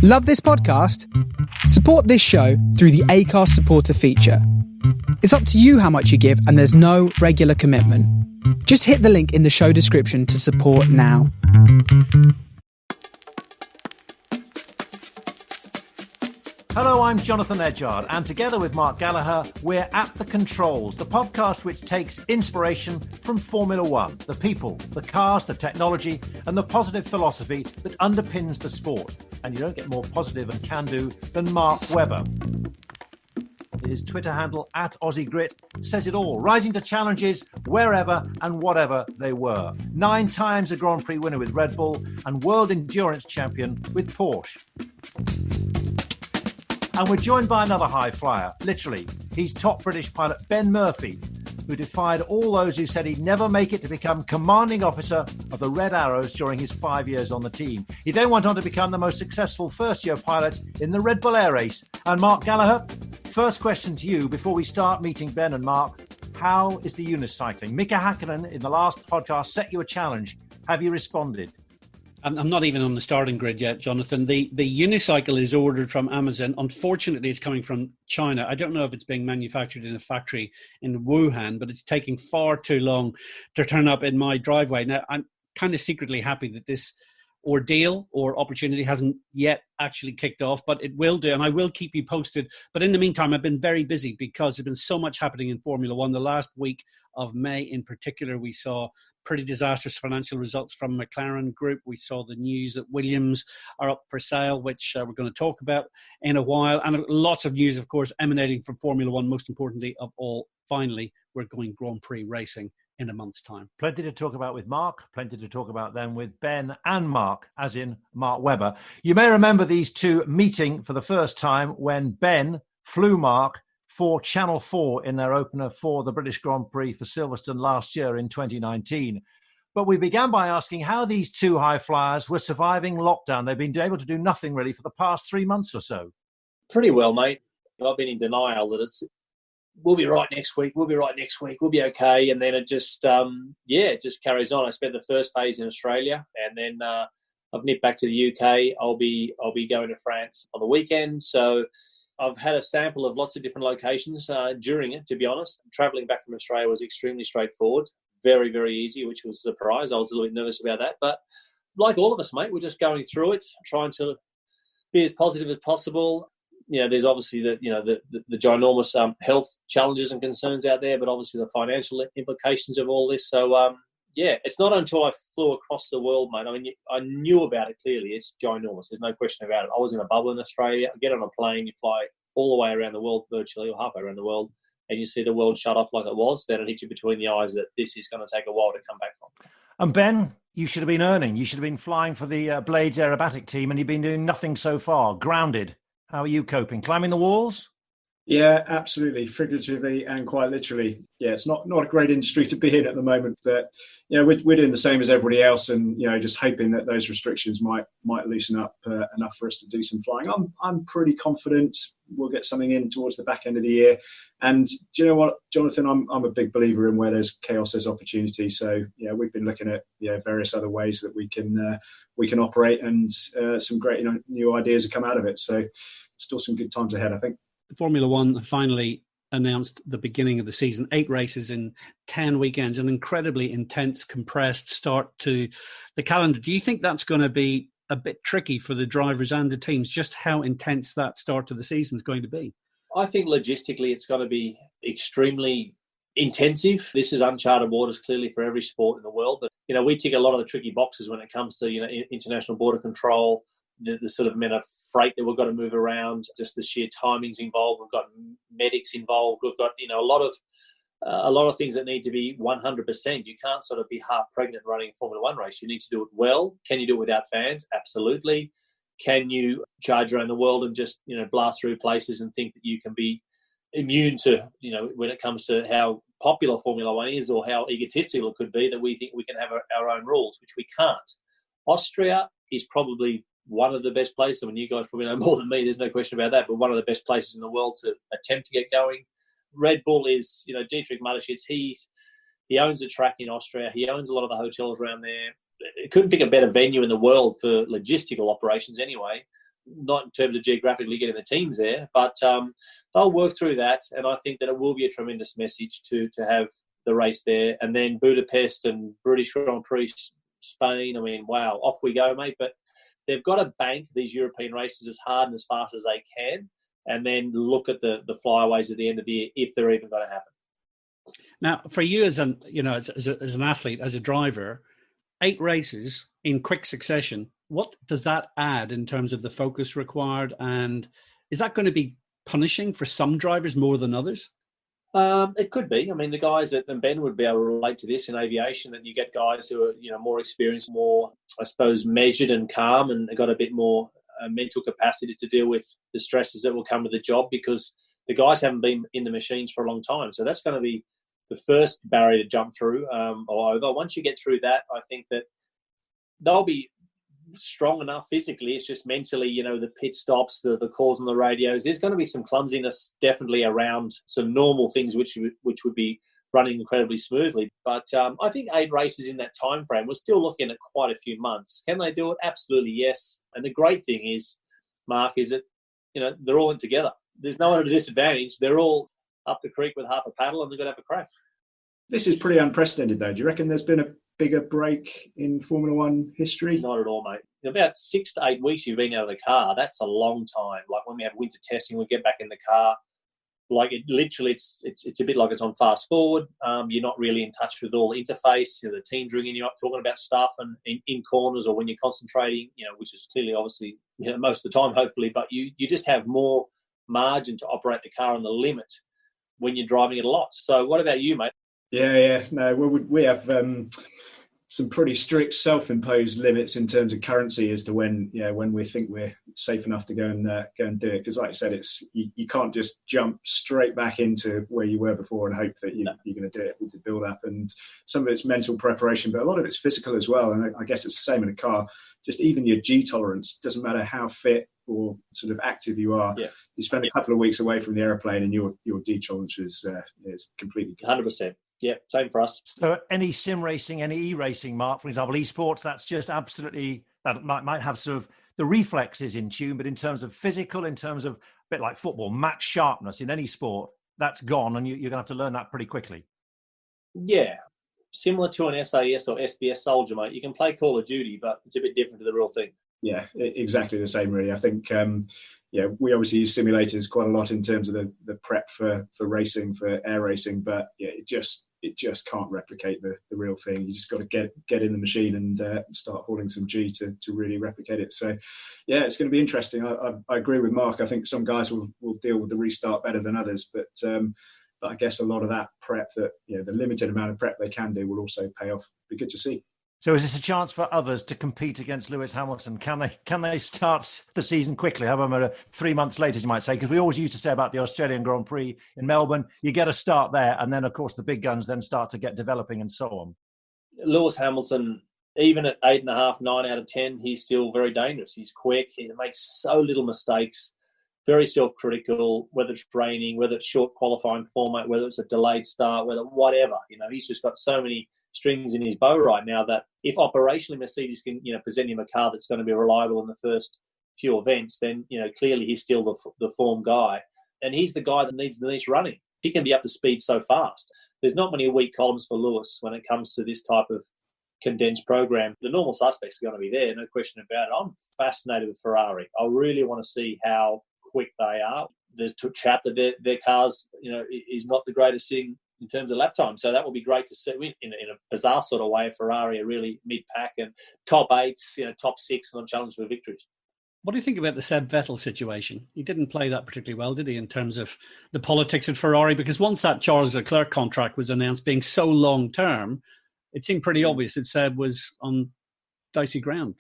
Love this podcast? Support this show through the Acast supporter feature. It's up to you how much you give, and there's no regular commitment. Just hit the link in the show description to support now. Hello, I'm Jonathan Edgard, and together with Mark Gallagher, we're At The Controls, the podcast which takes inspiration from Formula One, the people, the cars, the technology, and the positive philosophy that underpins the sport. And you don't get more positive and can-do than Mark Webber. His Twitter handle, @AussieGrit, says it all, rising to challenges wherever and whatever they were. 9 times a Grand Prix winner with Red Bull and World Endurance Champion with Porsche. And we're joined by another high flyer, literally. He's top British pilot Ben Murphy, who defied all those who said he'd never make it to become commanding officer of the Red Arrows during his 5 years on the team. He then went on to become the most successful first-year pilot in the Red Bull Air Race. And Mark Gallagher, first question to you before we start meeting Ben and Mark. How is the unicycling? Mika Hakkinen in the last podcast set you a challenge. Have you responded? I'm not even on the starting grid yet, Jonathan. The unicycle is ordered from Amazon. Unfortunately, it's coming from China. I don't know if it's being manufactured in a factory in Wuhan, but it's taking far too long to turn up in my driveway. Now, I'm kind of secretly happy that this ordeal or opportunity hasn't yet actually kicked off, but it will do, and I will keep you posted. But in the meantime, I've been very busy because there's been so much happening in Formula One. The last week of May in particular, we saw pretty disastrous financial results from McLaren Group. We saw the news that Williams are up for sale, which we're going to talk about in a while, and lots of news, of course, emanating from Formula One. Most importantly of all, finally, we're going Grand Prix racing in a month's time. Plenty to talk about with Mark, plenty to talk about then with Ben and Mark, as in Mark Webber. You may remember these two meeting for the first time when Ben flew Mark for Channel 4 in their opener for the British Grand Prix for Silverstone last year in 2019. But we began by asking how these two high flyers were surviving lockdown. They've been able to do nothing really for the past 3 months or so. Pretty well, mate. I've been in denial that we'll be right next week, we'll be okay. And then it just, it just carries on. I spent the first phase in Australia, and then I've nipped back to the UK. I'll be going to France on the weekend. So I've had a sample of lots of different locations during it, to be honest. Travelling back from Australia was extremely straightforward, very, very easy, which was a surprise. I was a little bit nervous about that. But like all of us, mate, we're just going through it, trying to be as positive as possible. You know, there's obviously the ginormous health challenges and concerns out there, but obviously the financial implications of all this. So, it's not until I flew across the world, mate. I mean, I knew about it clearly. It's ginormous. There's no question about it. I was in a bubble in Australia. I get on a plane, you fly all the way around the world, virtually, or halfway around the world, and you see the world shut off like it was. Then it hits you between the eyes that this is going to take a while to come back from. And Ben, you should have been earning. You should have been flying for the Blades aerobatic team, and you've been doing nothing so far. Grounded. How are you coping? Climbing the walls? Yeah, absolutely, figuratively and quite literally. Yeah, it's not a great industry to be in at the moment, but we're doing the same as everybody else, and just hoping that those restrictions might loosen up enough for us to do some flying. I'm pretty confident we'll get something in towards the back end of the year. And do you know what, Jonathan? I'm a big believer in where there's chaos, there's opportunity. So we've been looking at various other ways that we can operate, and some great new ideas have come out of it. So still some good times ahead, I think. Formula One finally announced the beginning of the season, 8 races in 10 weekends, an incredibly intense, compressed start to the calendar. Do you think that's going to be a bit tricky for the drivers and the teams, just how intense that start to the season is going to be? I think logistically it's going to be extremely intensive. This is uncharted waters clearly for every sport in the world. But, we tick a lot of the tricky boxes when it comes to, international border control, the sort of amount of freight that we've got to move around, just the sheer timings involved. We've got medics involved. We've got, a lot of things that need to be 100%. You can't sort of be half pregnant running a Formula One race. You need to do it well. Can you do it without fans? Absolutely. Can you charge around the world and just, blast through places and think that you can be immune to, when it comes to how popular Formula One is or how egotistical it could be, that we think we can have our own rules, which we can't. Austria is probably one of the best places. I mean, you guys probably know more than me, there's no question about that, but one of the best places in the world to attempt to get going. Red Bull is, Dietrich Mateschitz, he owns a track in Austria. He owns a lot of the hotels around there. It couldn't pick a better venue in the world for logistical operations anyway. not in terms of geographically getting the teams there, but they'll work through that. And I think that it will be a tremendous message to have the race there. And then Budapest and British Grand Prix, Spain, I mean, wow, off we go, mate. But they've got to bank these European races as hard and as fast as they can, and then look at the flyaways at the end of the year, if they're even going to happen. Now, for you as an athlete, as a driver, 8 races in quick succession, what does that add in terms of the focus required? And is that going to be punishing for some drivers more than others? It could be. I mean, the guys and Ben would be able to relate to this in aviation, that you get guys who are, more experienced, more, I suppose, measured and calm, and got a bit more mental capacity to deal with the stresses that will come with the job, because the guys haven't been in the machines for a long time. So that's going to be the first barrier to jump through or over. Once you get through that, I think that they'll be strong enough physically. It's just mentally, the pit stops, the calls on the radios. There's going to be some clumsiness definitely around some normal things which would be running incredibly smoothly. But I think 8 races in that time frame, we're still looking at quite a few months. Can they do it? Absolutely, yes. And the great thing is, Mark, is that they're all in together. There's no one at a disadvantage. They're all up the creek with half a paddle, and they're going to have a crack. This is pretty unprecedented, though. Do you reckon there's been a bigger break in Formula One history? Not at all, mate. In about 6 to 8 weeks you've been out of the car. That's a long time. Like when we have winter testing, we get back in the car. Like it literally, it's a bit like it's on fast forward. You're not really in touch with all the interface. The team's ringing you up talking about stuff, and in corners or when you're concentrating, which is clearly, obviously, most of the time, hopefully. But you just have more margin to operate the car on the limit when you're driving it a lot. So what about you, mate? Yeah. No, we have some pretty strict self-imposed limits in terms of currency as to when we think we're safe enough to go and do it. Because, like I said, it's you can't just jump straight back into where you were before and hope that you're going to do it. It's a build up, and some of it's mental preparation, but a lot of it's physical as well. And I guess it's the same in a car. Just even your G tolerance, doesn't matter how fit or sort of active you are. Yeah. You spend a couple of weeks away from the airplane, and your G tolerance is completely gone. 100%. Yeah, same for us. So any sim racing, any e-racing, Mark, for example, esports, that's just absolutely, that might have sort of the reflexes in tune, but in terms of physical, in terms of a bit like football, match sharpness in any sport, that's gone, and you're going to have to learn that pretty quickly. Yeah. Similar to an SAS or SBS soldier, mate. You can play Call of Duty, but it's a bit different to the real thing. Yeah, exactly the same, really. I think, we obviously use simulators quite a lot in terms of the prep for racing, for air racing, but it just can't replicate the real thing. You just got to get in the machine and start hauling some G to really replicate it. So, yeah, it's going to be interesting. I agree with Mark. I think some guys will deal with the restart better than others, but I guess a lot of that prep, the limited amount of prep they can do, will also pay off. Be good to see. So is this a chance for others to compete against Lewis Hamilton? Can they start the season quickly? However, 3 months later, as you might say, because we always used to say about the Australian Grand Prix in Melbourne, you get a start there, and then, of course, the big guns then start to get developing and so on. Lewis Hamilton, even at 8.5, 9 out of 10, he's still very dangerous. He's quick. He makes so little mistakes. Very self-critical, whether it's training, whether it's short qualifying format, whether it's a delayed start, whatever. He's just got so many strings in his bow right now that if operationally Mercedes can, present him a car that's going to be reliable in the first few events, then, clearly he's still the form guy. And he's the guy that needs the niche running. He can be up to speed so fast. There's not many weak columns for Lewis when it comes to this type of condensed program. The normal suspects are going to be there, no question about it. I'm fascinated with Ferrari. I really want to see how quick they are. There's chat that their cars, is not the greatest thing in terms of lap time. So that will be great to see in a bizarre sort of way. Ferrari are really mid-pack and top 8, top 6 on challenge for victories. What do you think about the Seb Vettel situation? He didn't play that particularly well, did he, in terms of the politics at Ferrari? Because once that Charles Leclerc contract was announced being so long-term, it seemed pretty obvious that Seb was on dicey ground.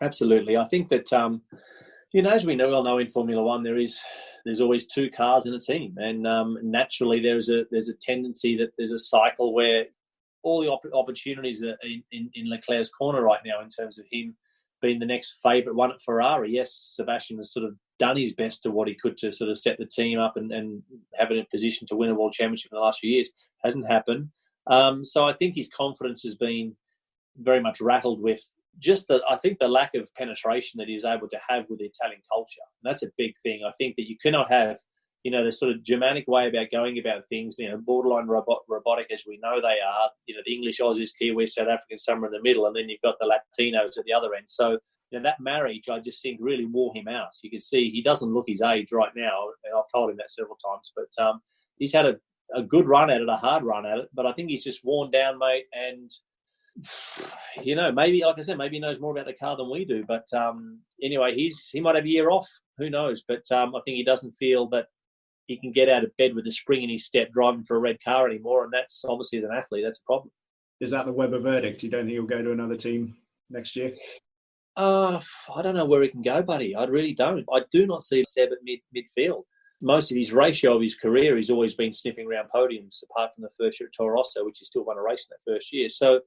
Absolutely. I think that, as we all know in Formula One, there's always 2 cars in a team, and naturally there's a tendency that there's a cycle where all the opportunities are in Leclerc's corner right now in terms of him being the next favourite one at Ferrari. Yes, Sebastian has sort of done his best to what he could to sort of set the team up and have it in a position to win a world championship in the last few years. Hasn't happened. So I think his confidence has been very much rattled with I think the lack of penetration that he was able to have with the Italian culture. And that's a big thing. I think that you cannot have, the sort of Germanic way about going about things, borderline robotic as we know they are, the English, Aussies, Kiwis, South Africans, somewhere in the middle, and then you've got the Latinos at the other end. So, that marriage, I just think, really wore him out. You can see he doesn't look his age right now, and I've told him that several times, but he's had a good run at it, a hard run at it, but I think he's just worn down, mate, and maybe, like I said, maybe he knows more about the car than we do. But anyway, he might have a year off. Who knows? But I think he doesn't feel that he can get out of bed with a spring in his step driving for a red car anymore. And that's obviously, as an athlete, that's a problem. Is that the Webber verdict? You don't think he'll go to another team next year? I don't know where he can go, buddy. I really don't. I do not see Seb at midfield. Most of his ratio of his career, he's always been sniffing around podiums, apart from the first year at Toro Rosso, which he still won a race in that first year. So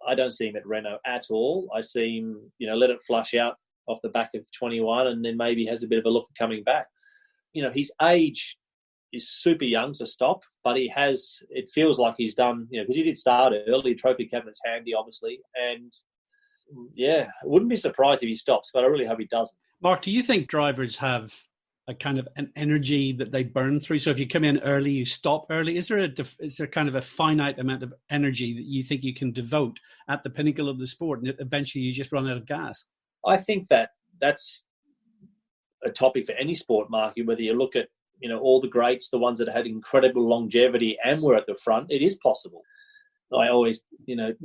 I don't see him at Renault at all. I see him, let it flush out off the back of 21 and then maybe has a bit of a look at coming back. His age is super young to stop, but it feels like he's done, because he did start early, trophy cabinet's handy, obviously. And yeah, I wouldn't be surprised if he stops, but I really hope he doesn't. Mark, do you think drivers have a kind of an energy that they burn through? So if you come in early, you stop early. Is there kind of a finite amount of energy that you think you can devote at the pinnacle of the sport, and eventually you just run out of gas? I think that's a topic for any sport, Marky, whether you look at, all the greats, the ones that had incredible longevity and were at the front, it is possible. I always,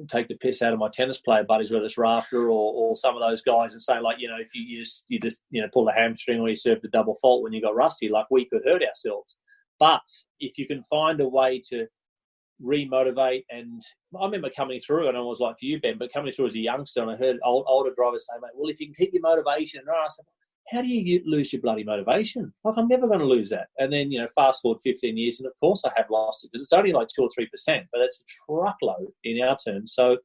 take the piss out of my tennis player buddies, whether it's Rafter or some of those guys, and say, like, if you just pull a hamstring or you served a double fault when you got rusty, like, we could hurt ourselves. But if you can find a way to remotivate, and I remember coming through, and I was like for you, Ben, but coming through as a youngster, and I heard older drivers say, mate, well, if you can keep your motivation, and I said, how do you lose your bloody motivation? Like, I'm never going to lose that. And then, fast forward 15 years, and of course I have lost it, because it's only like 2 or 3%, but that's a truckload in our terms. So,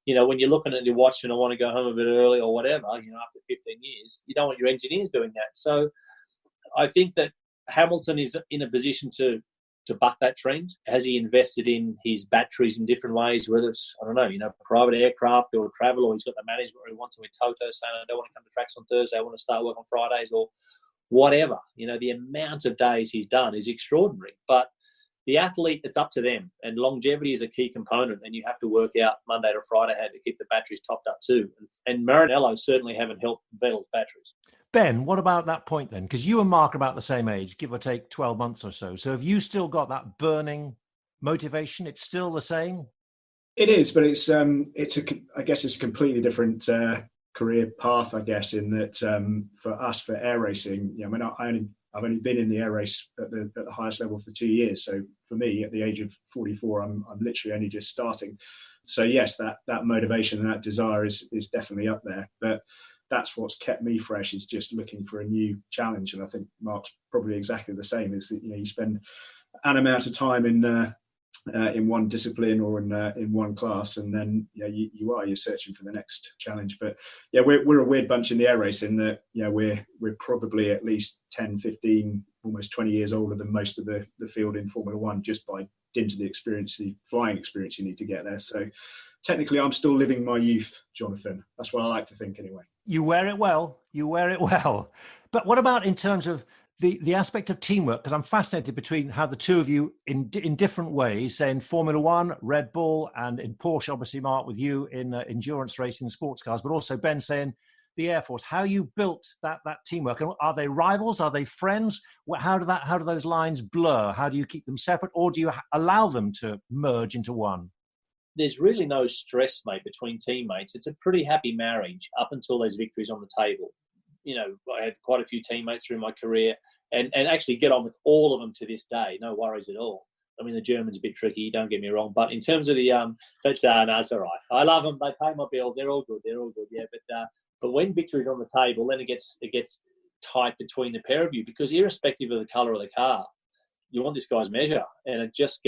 when you're looking at your watch and I want to go home a bit early or whatever, after 15 years, you don't want your engineers doing that. So I think that Hamilton is in a position to buck that trend. Has he invested in his batteries in different ways, whether it's, I don't know, private aircraft or travel, or he's got the management where he wants to with Toto saying, I don't want to come to tracks on Thursday, I want to start work on Fridays, or whatever. The amount of days he's done is extraordinary. But the athlete, it's up to them. And longevity is a key component, and you have to work out Monday to Friday how to keep the batteries topped up too. And Maranello certainly haven't helped Vettel's batteries. Ben, what about that point then? Because you and Mark are about the same age, give or take 12 months or so. So have you still got that burning motivation? It's still the same? It is, but I guess it's a completely different career path, I guess, in that for us, for air racing, I've only been in the air race at the highest level for 2 years. So for me, at the age of 44, I'm literally only just starting. So yes, that motivation and that desire is definitely up there. But that's what's kept me fresh, is just looking for a new challenge. And I think Mark's probably exactly the same, is that, you spend an amount of time in one discipline or in one class, and then you're searching for the next challenge. But yeah, we're a weird bunch in the air race, in that we're probably at least 10, 15, almost 20 years older than most of the field in Formula One, just by dint of the experience, the flying experience you need to get there. So technically I'm still living my youth, Jonathan. That's what I like to think anyway. You wear it well. But what about in terms of the aspect of teamwork? Because I'm fascinated between how the two of you in different ways, say in Formula One, Red Bull, and in Porsche, obviously, Mark, with you in endurance racing, sports cars, but also Ben saying the Air Force, how you built that teamwork. And are they rivals? Are they friends? How do those lines blur? How do you keep them separate, or do you allow them to merge into one? There's really no stress, mate, between teammates. It's a pretty happy marriage up until there's victories on the table. I had quite a few teammates through my career, and actually get on with all of them to this day. No worries at all. I mean, the Germans a bit tricky, don't get me wrong, but in terms of the no, it's all right. I love them. They pay my bills. They're all good. Yeah, but when victory's on the table, then it gets tight between the pair of you, because irrespective of the colour of the car, you want this guy's measure, and it just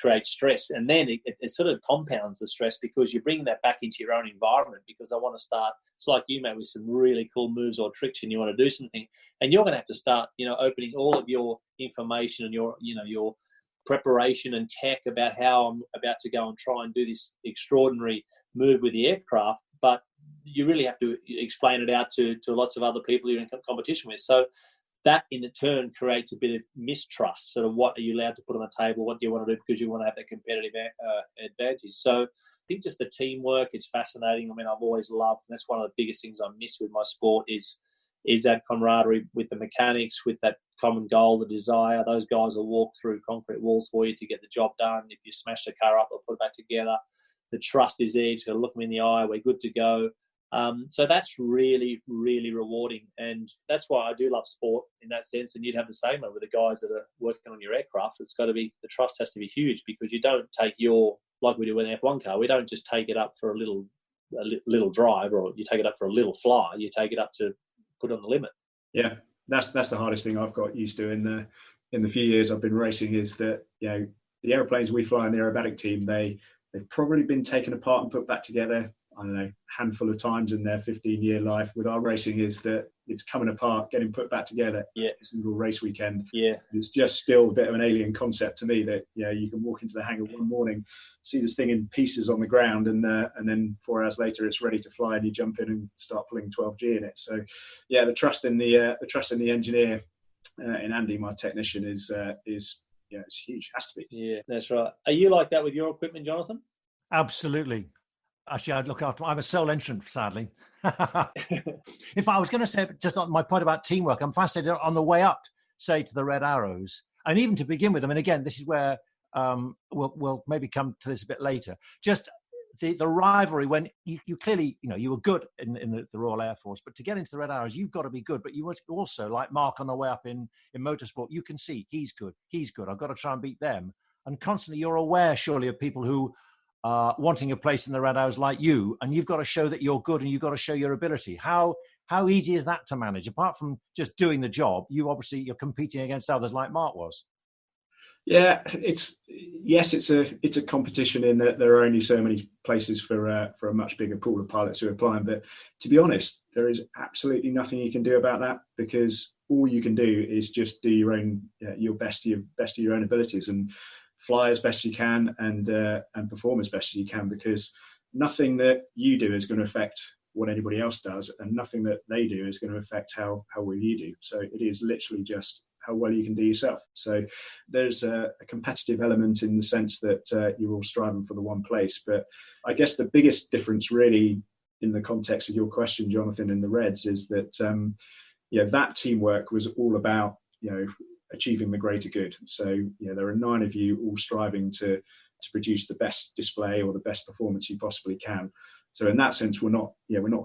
creates stress. And then it sort of compounds the stress, because you're bringing that back into your own environment, because I want to start, it's like you, mate, with some really cool moves or tricks, and you want to do something, and you're going to have to start, opening all of your information and your preparation and tech about how I'm about to go and try and do this extraordinary move with the aircraft. But you really have to explain it out to lots of other people you're in competition with. So that in turn creates a bit of mistrust. Sort of, what are you allowed to put on the table? What do you want to do because you want to have that competitive advantage? So I think just the teamwork is fascinating. I mean, I've always loved, and that's one of the biggest things I miss with my sport is that camaraderie with the mechanics, with that common goal, the desire. Those guys will walk through concrete walls for you to get the job done. If you smash the car up, they'll put it back together. The trust is there. You just got to look them in the eye. We're good to go. So that's really, really rewarding. And that's why I do love sport in that sense. And you'd have the same with the guys that are working on your aircraft. It's got to be, the trust has to be huge, because you don't take like we do with an F1 car, we don't just take it up for a little drive, or you take it up for a little fly. You take it up to put on the limit. Yeah, that's the hardest thing I've got used to in the few years I've been racing, is that, the airplanes we fly in the aerobatic team, they've probably been taken apart and put back together, I don't know, handful of times in their 15-year life. With our racing, is that it's coming apart, getting put back together every single race weekend. Yeah, it's just still a bit of an alien concept to me that you can walk into the hangar one morning, see this thing in pieces on the ground, and then 4 hours later it's ready to fly, and you jump in and start pulling 12G in it. So the trust in the engineer in Andy, my technician, is it's huge. Has to be. Yeah, that's right. Are you like that with your equipment, Jonathan? Absolutely. Actually, I'd look after. I'm a sole entrant, sadly. If I was going to say, just on my point about teamwork, I'm fascinated on the way up, say, to the Red Arrows, and even to begin with. I mean, again, this is where we'll maybe come to this a bit later. Just the rivalry when you clearly, you were good in the Royal Air Force, but to get into the Red Arrows, you've got to be good. But you also, like Mark on the way up in motorsport, you can see he's good. I've got to try and beat them. And constantly, you're aware, surely, of people who wanting a place in the Red Arrows like you, and you've got to show that you're good, and you've got to show your ability. How easy is that to manage? Apart from just doing the job, you're competing against others like Mark was. Yeah, it's a competition in that there are only so many places for a much bigger pool of pilots who are applying. But to be honest, there is absolutely nothing you can do about that, because all you can do is just do your best of your own abilities, and fly as best you can, and perform as best as you can, because nothing that you do is going to affect what anybody else does, and nothing that they do is going to affect how well you do. So it is literally just how well you can do yourself. So there's a competitive element in the sense that you're all striving for the one place. But I guess the biggest difference really in the context of your question, Jonathan, in the Reds, is that that teamwork was all about achieving the greater good. So there are 9 of you all striving to produce the best display or the best performance you possibly can. So in that sense, we're not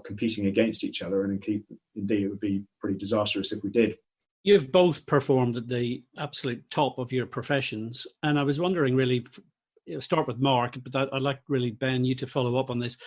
competing against each other, and indeed it would be pretty disastrous if we did. You've both performed at the absolute top of your professions, and I was wondering, really, start with Mark, but I'd like really, Ben, you to follow up on this.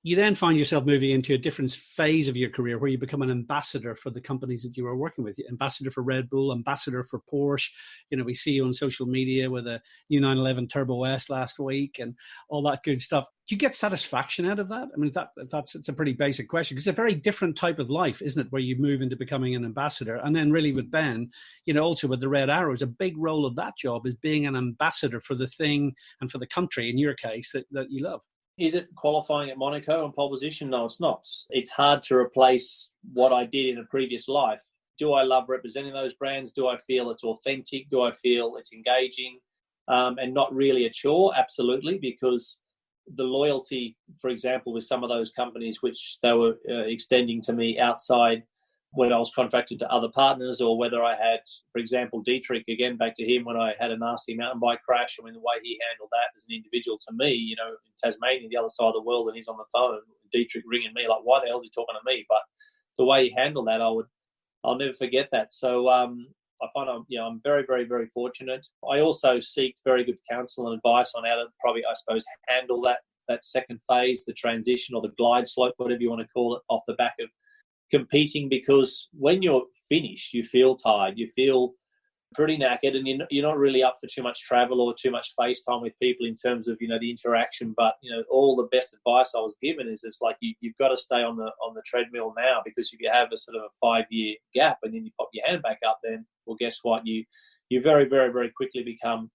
You then find yourself moving into a different phase of your career where you become an ambassador for the companies that you are working with. Ambassador for Red Bull, ambassador for Porsche. We see you on social media with a new 911 Turbo S last week and all that good stuff. Do you get satisfaction out of that? I mean, it's a pretty basic question, because it's a very different type of life, isn't it, where you move into becoming an ambassador. And then really with Ben, also with the Red Arrows, a big role of that job is being an ambassador for the thing and for the country, in your case, that you love. Is it qualifying at Monaco on pole position? No, it's not. It's hard to replace what I did in a previous life. Do I love representing those brands? Do I feel it's authentic? Do I feel it's engaging and not really a chore? Absolutely, because the loyalty, for example, with some of those companies, which they were extending to me outside when I was contracted to other partners, or whether I had, for example, Dietrich, again, back to him when I had a nasty mountain bike crash, and the way he handled that as an individual to me, in Tasmania, the other side of the world, and he's on the phone, Dietrich ringing me, like, why the hell is he talking to me? But the way he handled that, I'll never forget that. So I find I'm very, very, very fortunate. I also seek very good counsel and advice on how to probably, I suppose, handle that second phase, the transition or the glide slope, whatever you want to call it, off the back of competing, because when you're finished, you feel tired, you feel pretty knackered, and you're not really up for too much travel or too much FaceTime with people in terms of the interaction. But all the best advice I was given is it's like you've got to stay on the treadmill now, because if you have a sort of a 5-year gap and then you pop your hand back up, then well, guess what, you very, very, very quickly become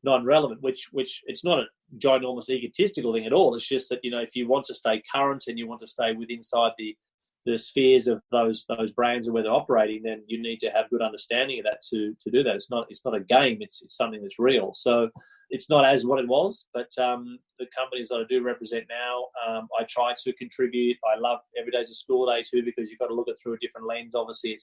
non-relevant, which it's not a ginormous egotistical thing at all. It's just that, if you want to stay current and you want to stay inside the spheres of those brands and where they're operating, then you need to have good understanding of that to do that. It's not a game. It's something that's real. So it's not as what it was, but the companies that I do represent now, I try to contribute. I love Every Day's a School Day too, because you've got to look at it through a different lens. Obviously,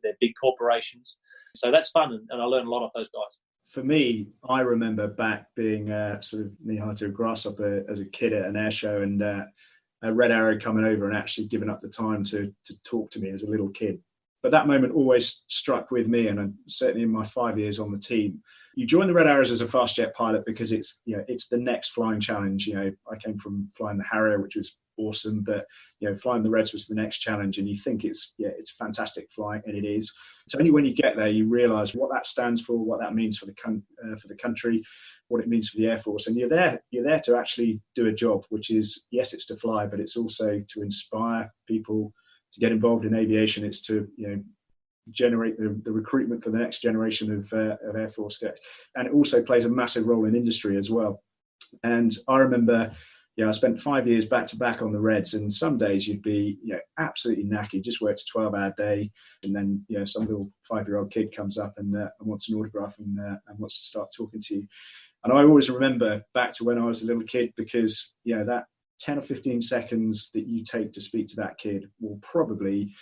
they're big corporations, so that's fun, and I learn a lot off those guys. For me, I remember back being sort of knee-high to a grasshopper as a kid at an air show, and a Red Arrow coming over and actually giving up the time to talk to me as a little kid. But that moment always struck with me, and certainly in my 5 years on the team. You join the Red Arrows as a fast jet pilot because it's the next flying challenge. I came from flying the Harrier, which was awesome, but flying the Reds was the next challenge, and you think it's fantastic flying, and it is. It's only when you get there you realise what that stands for, what that means for the country, what it means for the Air Force, and you're there to actually do a job, which is, yes, it's to fly, but it's also to inspire people to get involved in aviation. It's to generate the recruitment for the next generation of Air Force cadets, and it also plays a massive role in industry as well. And I remember, I spent 5 years back to back on the Reds, and some days you'd be absolutely knackered, just worked a 12-hour day, and then some little 5-year-old kid comes up and wants an autograph and wants to start talking to you. And I always remember back to when I was a little kid, because that 10 or 15 seconds that you take to speak to that kid will probably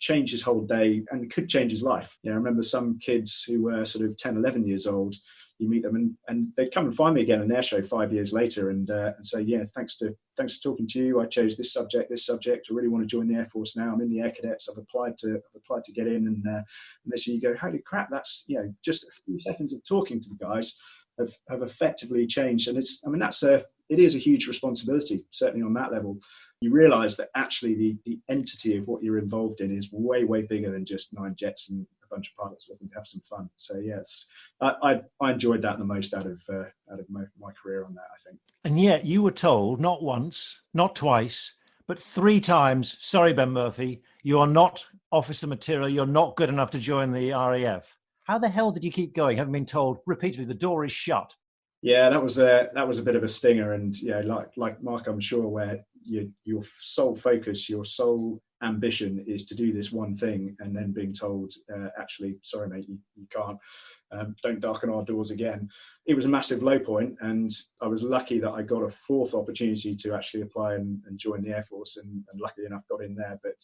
change his whole day and could change his life. I remember some kids who were sort of 10, 11 years old, you meet them and they'd come and find me again in an air show 5 years later and say, thanks for talking to you. I chose this subject. I really want to join the Air Force now. I'm in the Air Cadets. I've applied to get in. And this, you go, holy crap, that's, just a few seconds of talking to the guys have effectively changed. And it is a huge responsibility, certainly on that level. You realise that actually the entity of what you're involved in is way, way bigger than just 9 jets and a bunch of pilots looking to have some fun. So yes, I enjoyed that the most out of my career on that, I think. And yet you were told not once, not twice, but 3 times, sorry, Ben Murphy, you are not officer material. You're not good enough to join the RAF. How the hell did you keep going, having been told repeatedly the door is shut? Yeah, that was a bit of a stinger, and like Mark, I'm sure, where your sole focus, your sole ambition is to do this one thing, and then being told, actually, sorry mate, you can't. Don't darken our doors again. It was a massive low point, and I was lucky that I got a 4th opportunity to actually apply and join the Air Force, and luckily enough got in there. But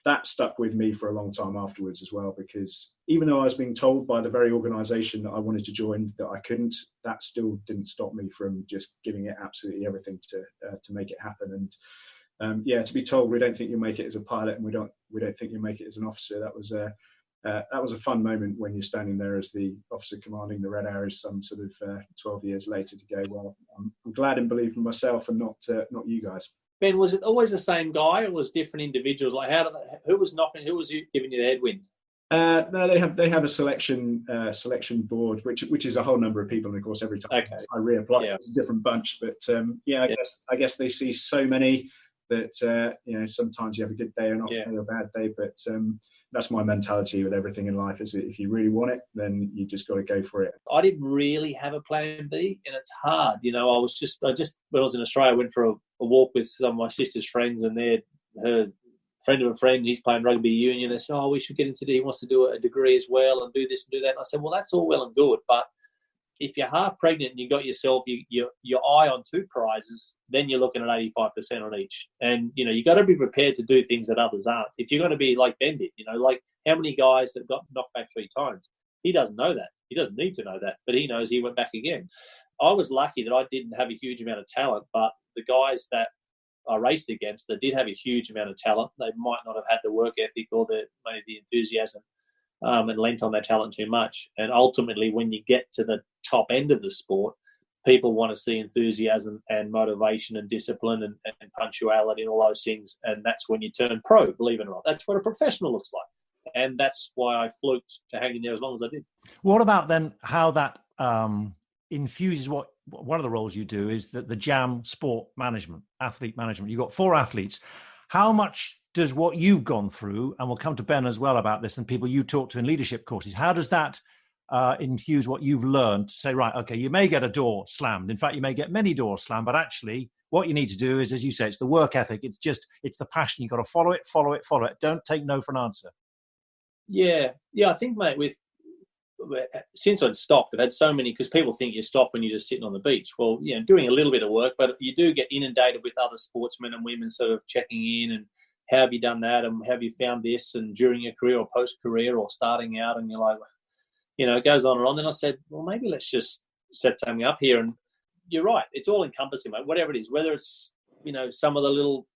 that stuck with me for a long time afterwards as well, because even though I was being told by the very organisation that I wanted to join that I couldn't, that still didn't stop me from just giving it absolutely everything to make it happen. And to be told we don't think you'll make it as a pilot, and we don't think you'll make it as an officer, that was a fun moment when you're standing there as the officer commanding the Red Arrows some sort of 12 years later to go, well, I'm glad and believed in myself and not you guys. Ben, was it always the same guy, or was different individuals? Like who was giving you the headwind? No, they have a selection board, which is a whole number of people, and of course every time I reapply, it's a different bunch. But I guess they see so many that sometimes you have a good day and often a bad day, but that's my mentality with everything in life, is that if you really want it, then you just got to go for it. I didn't really have a plan B, and it's hard. I just when I was in Australia, I went for a walk with some of my sister's friends, and her friend of a friend, he's playing rugby union. They said, we should get into he wants to do a degree as well and do this and do that. And I said, well, that's all well and good, but if you're half pregnant and you got yourself your eye on 2 prizes, then you're looking at 85% on each. And, you got to be prepared to do things that others aren't. If you're going to be like Ben did, like how many guys that got knocked back 3 times? He doesn't know that. He doesn't need to know that, but he knows he went back again. I was lucky that I didn't have a huge amount of talent, but the guys that I raced against that did have a huge amount of talent, they might not have had the work ethic or maybe the enthusiasm. And lent on their talent too much. And ultimately, when you get to the top end of the sport, people want to see enthusiasm and motivation and discipline and punctuality and all those things. And that's when you turn pro, believe it or not. That's what a professional looks like. And that's why I fluked to hang in there as long as I did. What about then how that infuses one of the roles you do is the JAM sport management, athlete management. You've got 4 athletes. How much does what you've gone through, and we'll come to Ben as well about this, and people you talk to in leadership courses, how does that infuse what you've learned to say, right, okay, you may get a door slammed. In fact, you may get many doors slammed, but actually what you need to do is, as you say, it's the work ethic. It's the passion. You've got to follow it. Don't take no for an answer. Yeah. I think, mate, since I'd stopped, I've had so many, because people think you stop when you're just sitting on the beach. Well, doing a little bit of work, but you do get inundated with other sportsmen and women sort of checking in and how have you done that and have you found this and during your career or post-career or starting out, and you're like, it goes on and on. Then I said, well, maybe let's just set something up here. And you're right, it's all encompassing, mate, whatever it is, whether it's, some of the little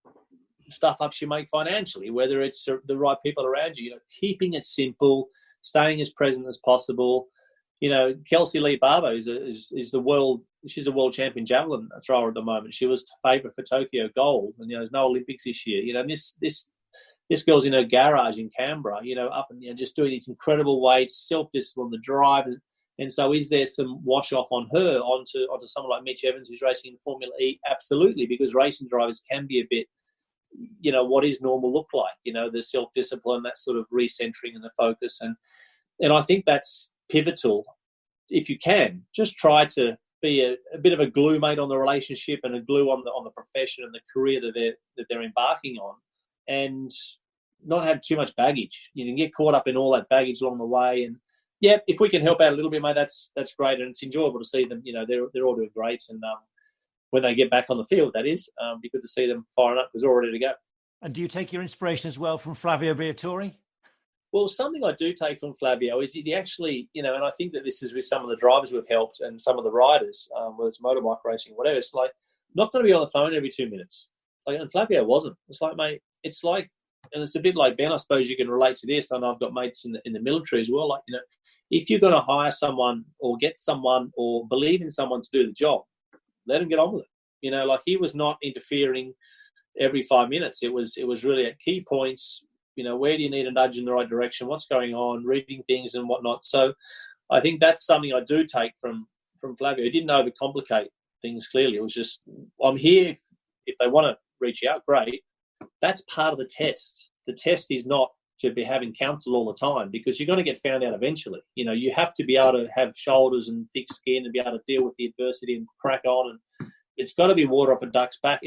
stuff ups you make financially, whether it's the right people around you, keeping it simple, staying as present as possible. Kelsey Lee Barber is she's a world champion javelin thrower at the moment. She was favourite for Tokyo gold, and there's no Olympics this year. And this girl's in her garage in Canberra, up and just doing these incredible weights, self-discipline, the drive. And so is there some wash off on her onto someone like Mitch Evans who's racing in Formula E? Absolutely, because racing drivers can be a bit, what is normal look like? The self-discipline, that sort of recentering and the focus. And I think that's pivotal. If you can, just try to be a bit of a glue mate on the relationship and a glue on the profession and the career that they're embarking on, and not have too much baggage. You can get caught up in all that baggage along the way. And yeah, if we can help out a little bit, mate, that's great, and it's enjoyable to see them. They're all doing great, and when they get back on the field, that is, be good to see them firing up because they're all ready to go. And do you take your inspiration as well from Flavio Briatore? Well, something I do take from Flavio is he actually, and I think that this is with some of the drivers we've helped and some of the riders, whether it's motorbike racing, whatever, it's like not going to be on the phone every 2 minutes. And Flavio wasn't. It's like, mate, it's like, and it's a bit like Ben, I suppose you can relate to this, and I've got mates in the military as well. Like, if you're going to hire someone or get someone or believe in someone to do the job, let him get on with it. Like he was not interfering every 5 minutes. It was really at key points. Where do you need a nudge in the right direction? What's going on? Reading things and whatnot. So I think that's something I do take from Flavio. He didn't overcomplicate things clearly. It was just, I'm here. If they want to reach out, great. That's part of the test. The test is not to be having counsel all the time, because you're going to get found out eventually. You have to be able to have shoulders and thick skin and be able to deal with the adversity and crack on. And it's got to be water off a duck's back,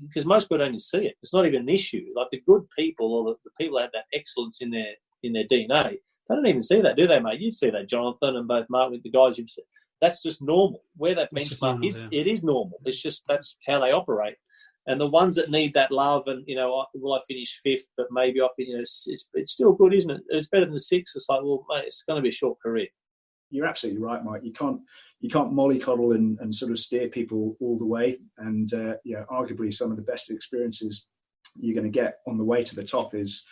because most people don't even see it. It's not even an issue. Like the good people or the people that have that excellence in their DNA, they don't even see that, do they, mate? You see that, Jonathan, and both Mark, with the guys you've seen. That's just normal. Where that benchmark is, it is normal. It's just that's how they operate. And the ones that need that love and, will I finish fifth, but maybe it's still good, isn't it? It's better than sixth. It's like, well, mate, it's going to be a short career. You're absolutely right, Mike. You can't mollycoddle and sort of steer people all the way. And arguably some of the best experiences you're going to get on the way to the top is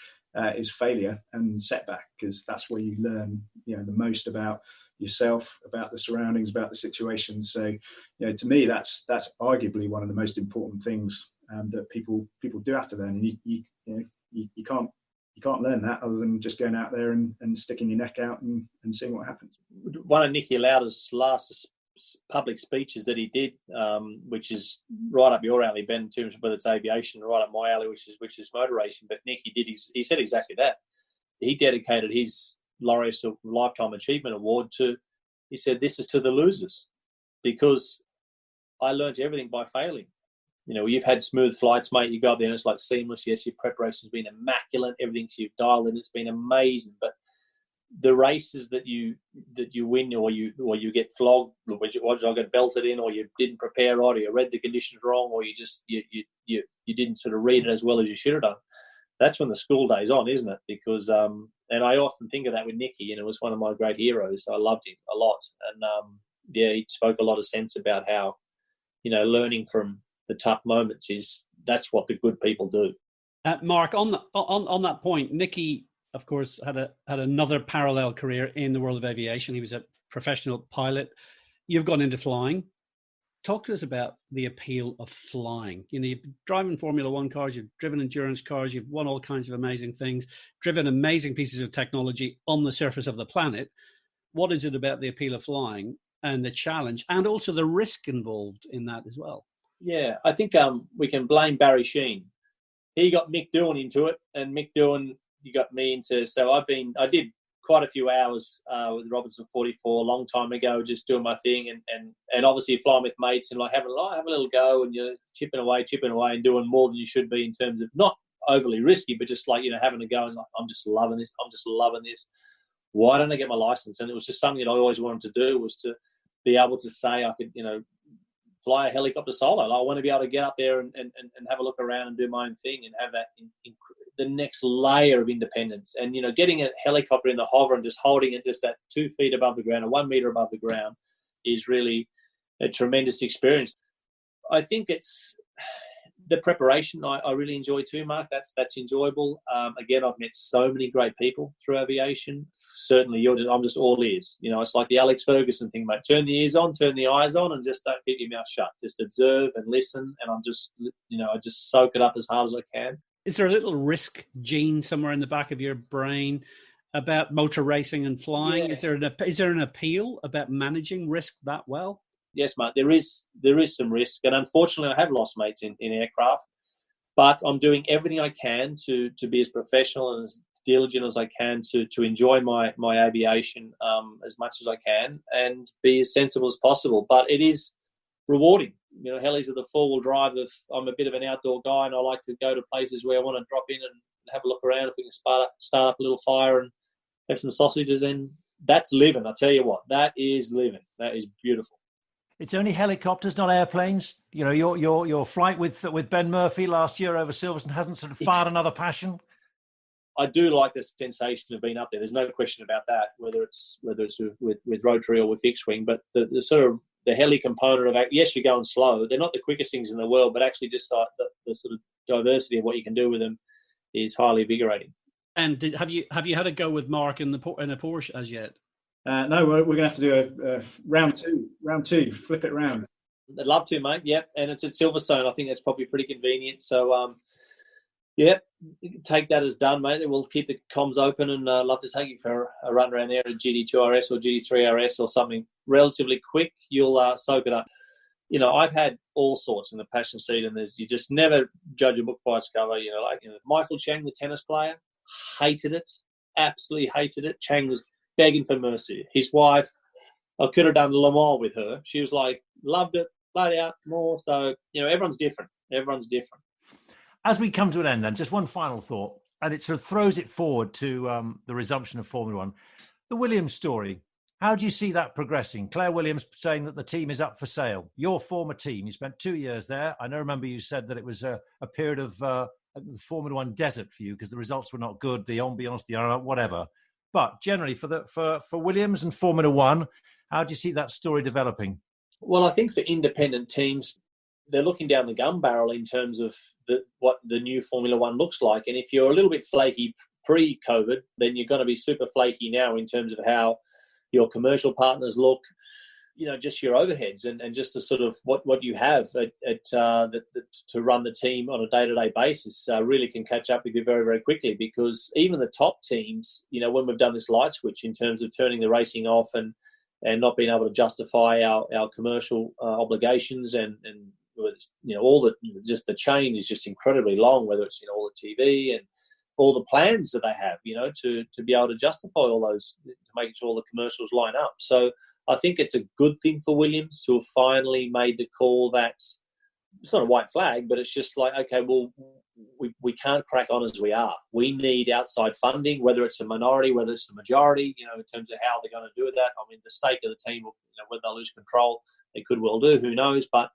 failure and setback, because that's where you learn the most about yourself, about the surroundings, about the situation. So to me that's arguably one of the most important things that people do have to learn. And you can't learn that other than just going out there and sticking your neck out and seeing what happens. One of Nicky Lauda's last public speeches that he did, which is right up your alley, Ben, in terms of whether it's aviation, right up my alley, which is motor racing. But Nicky he said exactly that. He dedicated his Laureus Lifetime Achievement Award to, he said, this is to the losers, because I learned everything by failing. You've had smooth flights, mate. You go up there and it's like seamless. Yes, your preparation's been immaculate. Everything's you've dialed in. It's been amazing. But the races that you win, or you get flogged, or I get belted in, or you didn't prepare right, or you read the conditions wrong, or you just you didn't sort of read it as well as you should have done. That's when the school day's on, isn't it? Because and I often think of that with Nicky. It was one of my great heroes. I loved him a lot, and he spoke a lot of sense about how learning from the tough moments that's what the good people do. Mark, on that point, Nicky, of course, had another parallel career in the world of aviation. He was a professional pilot. You've gone into flying. Talk to us about the appeal of flying. You've driven Formula One cars, you've driven endurance cars, you've won all kinds of amazing things, driven amazing pieces of technology on the surface of the planet. What is it about the appeal of flying and the challenge, and also the risk involved in that as well? Yeah, I think we can blame Barry Sheen. He got Mick Doohan into it, and Mick Doohan, you got me into. So I did quite a few hours with Robinson 44 a long time ago, just doing my thing, and obviously flying with mates and like have a little go, and you're chipping away and doing more than you should be in terms of not overly risky, but just like, having a go and like, I'm just loving this. Why don't I get my license? And it was just something that I always wanted to do, was to be able to say I could, fly a helicopter solo. I want to be able to get up there and have a look around and do my own thing and have that the next layer of independence. And, getting a helicopter in the hover and just holding it just that 2 feet above the ground or 1 meter above the ground is really a tremendous experience. I think it's the preparation I really enjoy too, Mark. That's enjoyable. Again, I've met so many great people through aviation. Certainly, I'm just all ears. It's like the Alex Ferguson thing, mate. Turn the ears on, turn the eyes on, and just don't keep your mouth shut. Just observe and listen, and I'm just, I just soak it up as hard as I can. Is there a little risk gene somewhere in the back of your brain about motor racing and flying? Yeah. Is there an appeal about managing risk that well? Yes, mate, there is some risk, and unfortunately I have lost mates in aircraft, but I'm doing everything I can to be as professional and as diligent as I can to enjoy my aviation as much as I can and be as sensible as possible. But it is rewarding. Helis are the four-wheel drive. I'm a bit of an outdoor guy, and I like to go to places where I want to drop in and have a look around. If we can start up a little fire and have some sausages, and that's living. I tell you what, that is living. That is beautiful. It's only helicopters, not airplanes. Your flight with Ben Murphy last year over Silverstone hasn't sort of fired another passion. I do like the sensation of being up there. There's no question about that. Whether it's with rotary or with fixed wing, but the sort of the heli component of yes, you're going slow. They're not the quickest things in the world, but actually just the sort of diversity of what you can do with them is highly invigorating. And have you had a go with Mark in a Porsche as yet? No, we're going to have to do a round two, flip it round. I'd love to, mate. Yep, and it's at Silverstone. I think that's probably pretty convenient. So, yep, take that as done, mate. We'll keep the comms open, and love to take you for a run around there at GT2 RS or GT3 RS or something relatively quick. You'll soak it up. I've had all sorts in the passion seat, and you just never judge a book by its cover. Michael Chang, the tennis player, hated it, absolutely hated it. Chang was begging for mercy. His wife, I could have done Le Mans with her. She was like, loved it, played out more. So, everyone's different. As we come to an end then, just one final thought, and it sort of throws it forward to the resumption of Formula One. The Williams story, how do you see that progressing? Claire Williams saying that the team is up for sale. Your former team, you spent 2 years there. I remember you said that it was a period of Formula One desert for you because the results were not good, the ambiance, whatever. But generally, for Williams and Formula One, how do you see that story developing? Well, I think for independent teams, they're looking down the gun barrel in terms of what the new Formula One looks like. And if you're a little bit flaky pre-COVID, then you're going to be super flaky now in terms of how your commercial partners look, just your overheads and just the sort of what you have to run the team on a day-to-day basis really can catch up with you very, very quickly, because even the top teams, when we've done this light switch in terms of turning the racing off and not being able to justify our commercial obligations and all the chain is just incredibly long, whether it's, all the TV and all the plans that they have, to be able to justify all those, to make sure all the commercials line up. So I think it's a good thing for Williams to have finally made the call that it's not a white flag, but it's just like, okay, well, we can't crack on as we are. We need outside funding, whether it's a minority, whether it's the majority, in terms of how they're going to do that. I mean, the stake of the team, whether they lose control, they could well do, who knows. But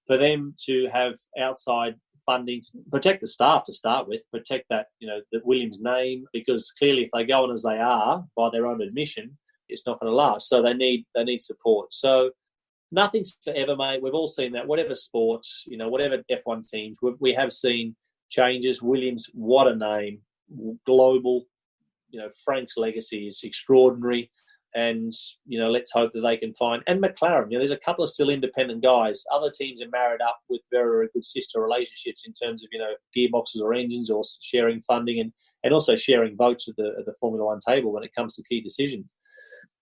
for them to have outside funding to protect the staff to start with, protect that, the Williams name, because clearly if they go on as they are by their own admission, it's not going to last. So they need support. So nothing's forever, mate. We've all seen that. Whatever sports, whatever F1 teams, we have seen changes. Williams, what a name, global. Frank's legacy is extraordinary, and let's hope that they can find. And McLaren, there's a couple of still independent guys. Other teams are married up with very, very good sister relationships in terms of gearboxes or engines or sharing funding and also sharing votes at the Formula One table when it comes to key decisions.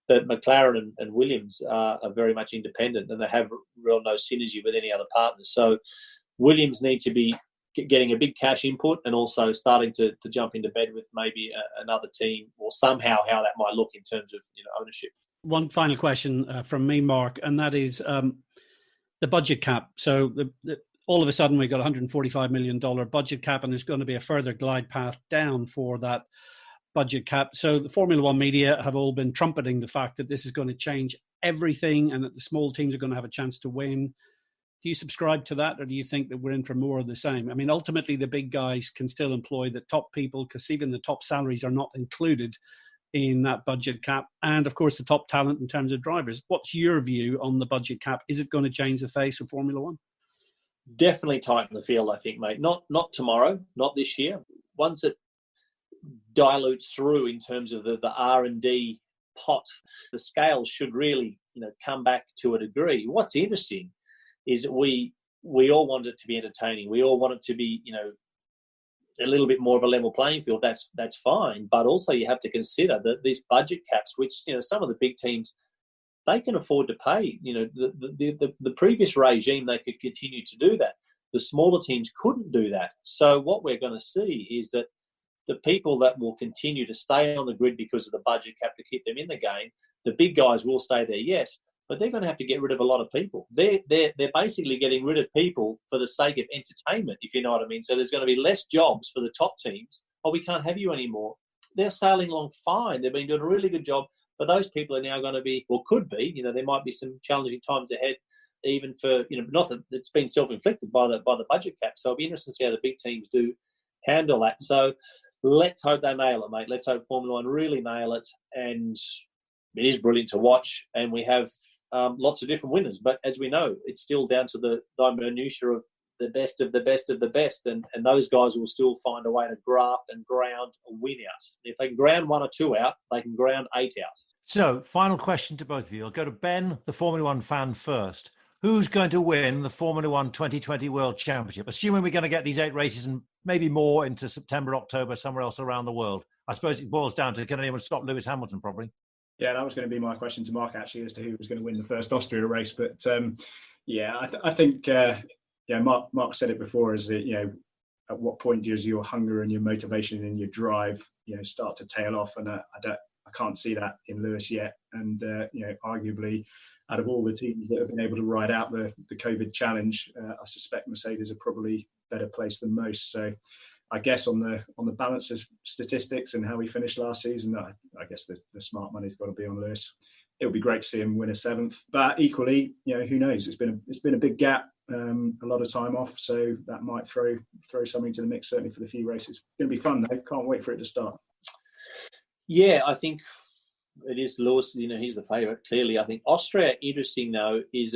But McLaren and Williams are very much independent, and they have real no synergy with any other partners. So Williams need to be getting a big cash input and also starting to jump into bed with maybe another team, or somehow how that might look in terms of ownership. One final question from me, Mark, and that is the budget cap. So all of a sudden we've got a $145 million budget cap, and there's going to be a further glide path down for that budget cap. So the Formula One media have all been trumpeting the fact that this is going to change everything and that the small teams are going to have a chance to win. Do you subscribe to that, or do you think that we're in for more of the same? I mean, ultimately, the big guys can still employ the top people because even the top salaries are not included in that budget cap. And, of course, the top talent in terms of drivers. What's your view on the budget cap? Is it going to change the face of Formula One? Definitely tighten the field, I think, mate. Not tomorrow, not this year. Once it dilutes through in terms of the R&D pot, the scales should really come back to a degree. What's interesting is that we all want it to be entertaining. We all want it to be, a little bit more of a level playing field. That's fine. But also you have to consider that these budget caps, which, some of the big teams, they can afford to pay. The previous regime, they could continue to do that. The smaller teams couldn't do that. So what we're going to see is that the people that will continue to stay on the grid because of the budget cap to keep them in the game, the big guys will stay there, yes. But they're going to have to get rid of a lot of people. They're basically getting rid of people for the sake of entertainment, if you know what I mean. So there's going to be less jobs for the top teams. Oh, we can't have you anymore. They're sailing along fine. They've been doing a really good job. But those people are now going to be, or could be, there might be some challenging times ahead, even for, not that it's been self-inflicted by the budget cap. So it'll be interesting to see how the big teams do handle that. So let's hope they nail it, mate. Let's hope Formula One really nail it. And it is brilliant to watch. And we have lots of different winners, but as we know, it's still down to the minutiae of the best of the best of the best, and those guys will still find a way to graft and ground a win out. If they can ground 1 or 2 out, they can ground 8 out. So, final question to both of you. I'll go to Ben, the Formula One fan, first. Who's going to win the Formula One 2020 World Championship? Assuming we're going to get these 8 races and maybe more into September, October, somewhere else around the world. I suppose it boils down to, can anyone stop Lewis Hamilton, probably? Yeah, that was going to be my question to Mark, actually, as to who was going to win the first Austria race. But I think Mark said it before, is that, at what point does your hunger and your motivation and your drive, start to tail off? And I can't see that in Lewis yet. And, arguably, out of all the teams that have been able to ride out the COVID challenge, I suspect Mercedes are probably better placed than most. So I guess on the balance of statistics and how he finished last season, I guess the smart money's got to be on Lewis. It would be great to see him win a 7th, but equally, who knows? It's been a big gap, a lot of time off, so that might throw something to the mix, certainly for the few races. It's going to be fun though. Can't wait for it to start. Yeah, I think it is Lewis. He's the favourite. Clearly, I think Austria, interesting though, is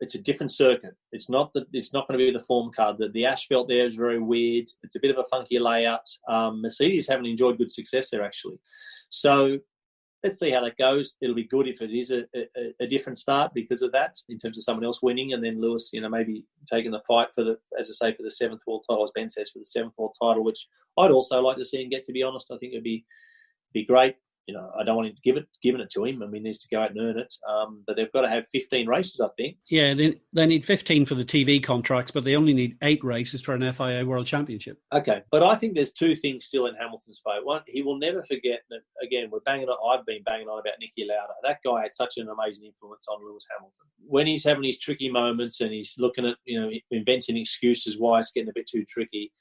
it's a different circuit. It's not going to be the form card. The asphalt there is very weird. It's a bit of a funky layout. Mercedes haven't enjoyed good success there, actually. So let's see how that goes. It'll be good if it is a different start because of that, in terms of someone else winning, and then Lewis, maybe taking the fight for the 7th world title, as Ben says, for the 7th world title, which I'd also like to see him get, to be honest. I think it'd be great. I don't want him giving it to him. I mean, he needs to go out and earn it. But they've got to have 15 races, I think. Yeah, they need 15 for the TV contracts, but they only need 8 races for an FIA World Championship. Okay, but I think there's 2 things still in Hamilton's favour. One, he will never forget that. Again, I've been banging on about Niki Lauda. That guy had such an amazing influence on Lewis Hamilton. When he's having his tricky moments and he's looking at, inventing excuses why it's getting a bit too tricky,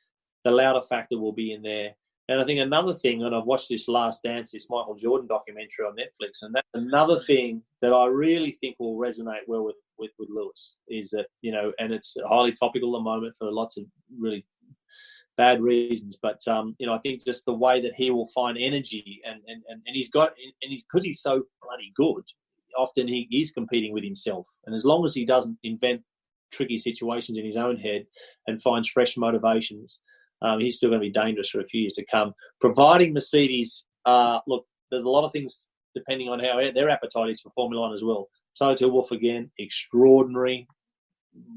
the Lauda factor will be in there. And I think another thing, and I've watched this Last Dance, this Michael Jordan documentary on Netflix, and that's another thing that I really think will resonate well with Lewis, is that, and it's highly topical at the moment for lots of really bad reasons, but, I think just the way that he will find energy and because he's so bloody good, often he is competing with himself. And as long as he doesn't invent tricky situations in his own head and finds fresh motivations, he's still going to be dangerous for a few years to come. Providing Mercedes, look, there's a lot of things depending on how their appetite is for Formula One as well. Toto Wolff, again, extraordinary.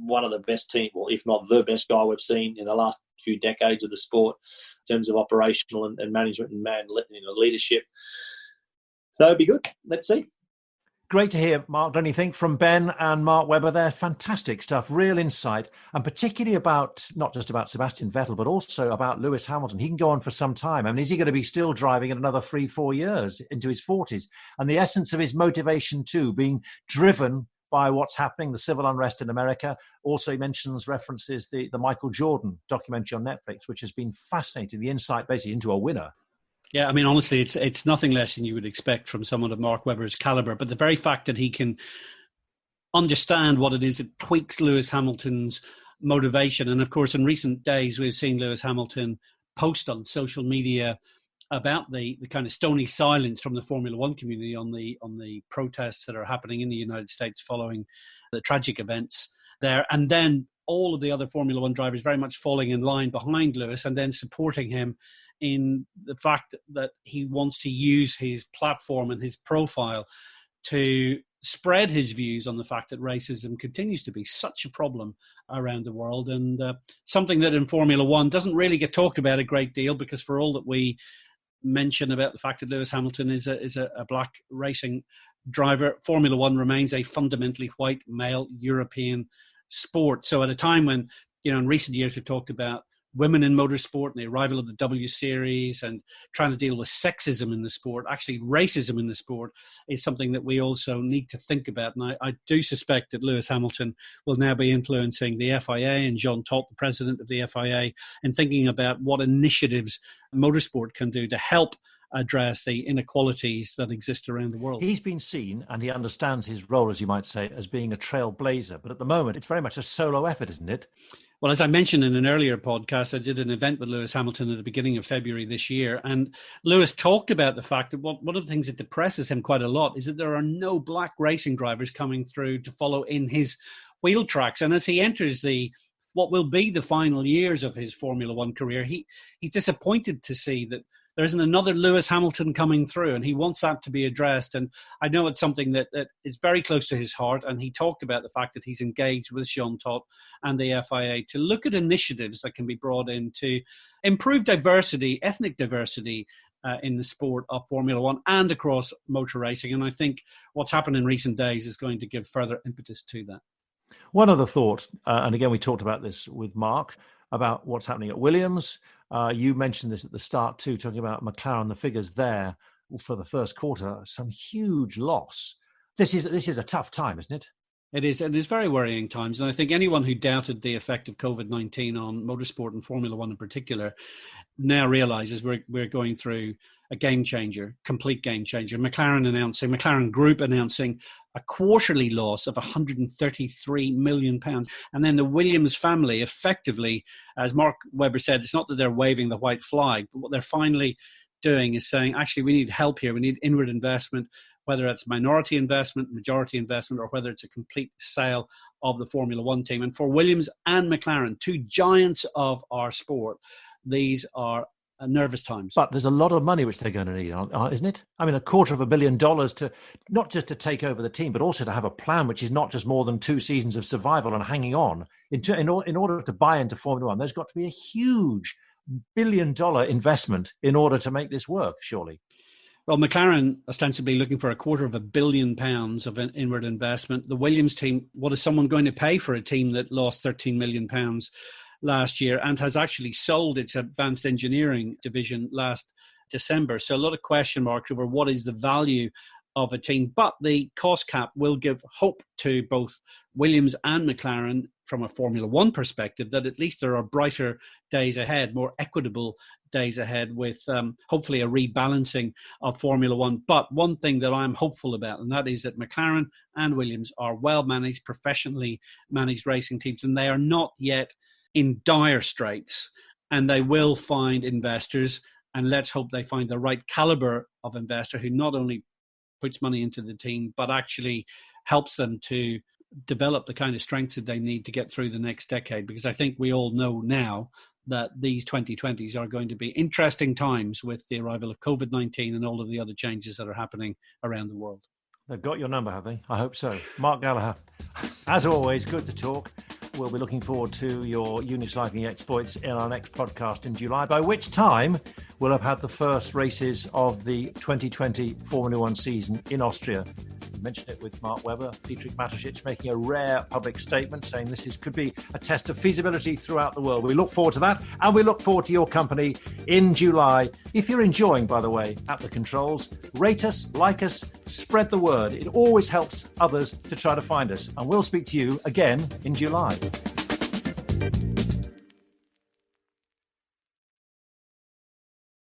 One of the best team, well, if not the best guy we've seen in the last few decades of the sport in terms of operational and management and leadership. So it'd be good. Let's see. Great to hear, Mark, don't you think, from Ben and Mark Webber there? Fantastic stuff, real insight, and particularly about, not just about Sebastian Vettel, but also about Lewis Hamilton. He can go on for some time. I mean, is he going to be still driving in another 3-4 years into his 40s? And the essence of his motivation too, being driven by what's happening, the civil unrest in America. Also, he references the Michael Jordan documentary on Netflix, which has been fascinating, the insight basically into a winner. Yeah, I mean, honestly, it's nothing less than you would expect from someone of Mark Webber's caliber. But the very fact that he can understand what it is that tweaks Lewis Hamilton's motivation. And of course, in recent days, we've seen Lewis Hamilton post on social media about the kind of stony silence from the Formula One community on the protests that are happening in the United States following the tragic events there. And then all of the other Formula One drivers very much falling in line behind Lewis and then supporting him in the fact that he wants to use his platform and his profile to spread his views on the fact that racism continues to be such a problem around the world, and something that in Formula One doesn't really get talked about a great deal, because for all that we mention about the fact that Lewis Hamilton is a black racing driver, Formula One remains a fundamentally white male European sport. So at a time when, in recent years we've talked about women in motorsport and the arrival of the W Series and trying to deal with sexism in the sport, actually racism in the sport is something that we also need to think about. And I do suspect that Lewis Hamilton will now be influencing the FIA and Jean Todt, the president of the FIA, in thinking about what initiatives motorsport can do to help address the inequalities that exist around the world. He's been seen, and he understands his role, as you might say, as being a trailblazer. But at the moment, it's very much a solo effort, isn't it? Well, as I mentioned in an earlier podcast, I did an event with Lewis Hamilton at the beginning of February this year. And Lewis talked about the fact that one of the things that depresses him quite a lot is that there are no black racing drivers coming through to follow in his wheel tracks. And as he enters what will be the final years of his Formula One career, he's disappointed to see that there isn't another Lewis Hamilton coming through, and he wants that to be addressed. And I know it's something that is very close to his heart, and he talked about the fact that he's engaged with Jean Todt and the FIA to look at initiatives that can be brought in to improve diversity, ethnic diversity, in the sport of Formula One and across motor racing. And I think what's happened in recent days is going to give further impetus to that. One other thought, and again, we talked about this with Mark, about what's happening at Williams. You mentioned this at the start too, talking about McLaren, the figures there for the first quarter, some huge loss. This is a tough time, isn't it? It is very worrying times. And I think anyone who doubted the effect of COVID-19 on motorsport and Formula One in particular now realizes we're going through a game changer, complete game changer. McLaren Group announcing a quarterly loss of £133 million. And then the Williams family effectively, as Mark Webber said, it's not that they're waving the white flag, but what they're finally doing is saying, actually, we need help here. We need inward investment, whether it's minority investment, majority investment, or whether it's a complete sale of the Formula One team. And for Williams and McLaren, two giants of our sport, these are nervous times. But there's a lot of money which they're going to need, isn't it? I mean, $250 million to not just to take over the team, but also to have a plan which is not just more than 2 seasons of survival and hanging on. In order to buy into Formula One, there's got to be a huge $1 billion investment in order to make this work, surely. Well, McLaren ostensibly looking for £250 million of an inward investment. The Williams team, what is someone going to pay for a team that lost £13 million last year and has actually sold its advanced engineering division last December? So a lot of question marks over what is the value of a team. But the cost cap will give hope to both Williams and McLaren from a Formula One perspective that at least there are brighter days ahead, more equitable days ahead with hopefully a rebalancing of Formula One. But one thing that I'm hopeful about, and that is that McLaren and Williams are well-managed, professionally managed racing teams, and they are not yet in dire straits, and they will find investors, and let's hope they find the right caliber of investor who not only puts money into the team, but actually helps them to develop the kind of strengths that they need to get through the next decade. Because I think we all know now that these 2020s are going to be interesting times with the arrival of COVID-19 and all of the other changes that are happening around the world. They've got your number, have they? I hope so. Mark Gallagher, as always, good to talk. We'll be looking forward to your unicycling exploits in our next podcast in July, by which time we'll have had the first races of the 2020 Formula One season in Austria We mentioned it with Mark Webber, Dietrich Mateschitz making a rare public statement saying this could be a test of feasibility throughout the world. We look forward to that, and we look forward to your company in July. If you're enjoying, by the way, At the Controls, rate us, like us, spread the word. It always helps others to try to find us. And we'll speak to you again in July.